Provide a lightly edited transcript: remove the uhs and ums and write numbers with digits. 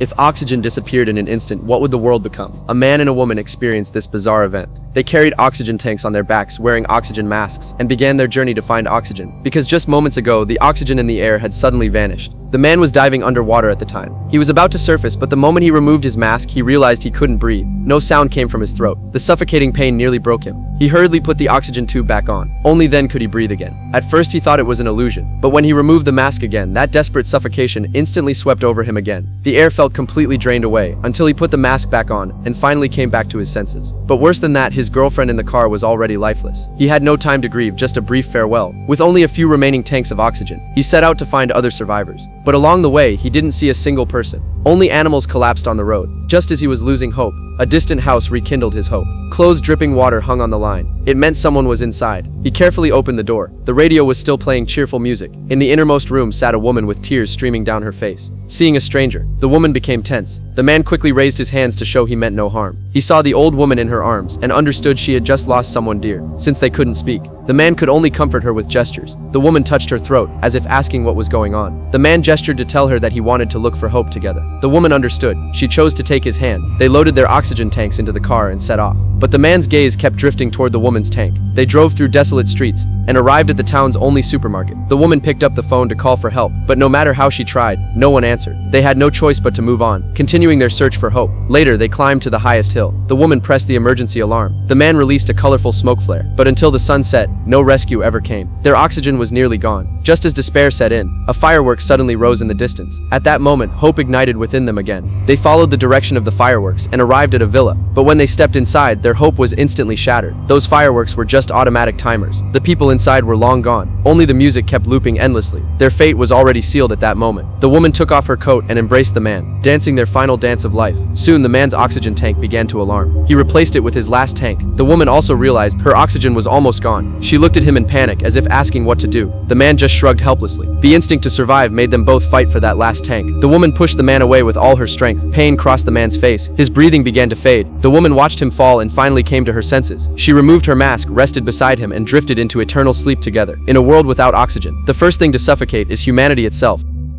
If oxygen disappeared in an instant, what would the world become? A man and a woman experienced this bizarre event. They carried oxygen tanks on their backs, wearing oxygen masks, and began their journey to find oxygen, because just moments ago, the oxygen in the air had suddenly vanished. The man was diving underwater at the time. He was about to surface, but the moment he removed his mask, he realized he couldn't breathe. No sound came from his throat. The suffocating pain nearly broke him. He hurriedly put the oxygen tube back on. Only then could he breathe again. At first he thought it was an illusion, but when he removed the mask again, that desperate suffocation instantly swept over him again. The air felt completely drained away, until he put the mask back on, and finally came back to his senses. But worse than that, his girlfriend in the car was already lifeless. He had no time to grieve, just a brief farewell. With only a few remaining tanks of oxygen, he set out to find other survivors. But along the way, he didn't see a single person. Only animals collapsed on the road. Just as he was losing hope, a distant house rekindled his hope. Clothes dripping water hung on the line. It meant someone was inside. He carefully opened the door. The radio was still playing cheerful music. In the innermost room sat a woman with tears streaming down her face. Seeing a stranger, the woman became tense. The man quickly raised his hands to show he meant no harm. He saw the old woman in her arms and understood she had just lost someone dear. Since they couldn't speak, the man could only comfort her with gestures. The woman touched her throat, as if asking what was going on. The man gestured to tell her that he wanted to look for hope together. The woman understood. She chose to take his hand. They loaded their oxygen tanks into the car and set off. But the man's gaze kept drifting toward the woman's tank. They drove through desolate streets and arrived at the town's only supermarket. The woman picked up the phone to call for help, but no matter how she tried, no one answered. They had no choice but to move on, continuing their search for hope. Later, they climbed to the highest hill. The woman pressed the emergency alarm. The man released a colorful smoke flare, but until the sun set, no rescue ever came. Their oxygen was nearly gone. Just as despair set in, a firework suddenly rose in the distance. At that moment, hope ignited within them again. They followed the direction of the fireworks and arrived at a villa, but when they stepped inside, their hope was instantly shattered. Those fireworks were just automatic timers. The people inside were long gone. Only the music kept looping endlessly. Their fate was already sealed at that moment. The woman took off her coat and embraced the man, dancing their final dance of life. Soon the man's oxygen tank began to alarm. He replaced it with his last tank. The woman also realized her oxygen was almost gone. She looked at him in panic, as if asking what to do. The man just shrugged helplessly. The instinct to survive made them both fight for that last tank. The woman pushed the man away with all her strength. Pain crossed the man's face. His breathing began to fade. The woman watched him fall and finally came to her senses. She removed her mask, rested beside him, and drifted into eternal sleep together. In a world without oxygen, the first thing to suffocate is humanity itself.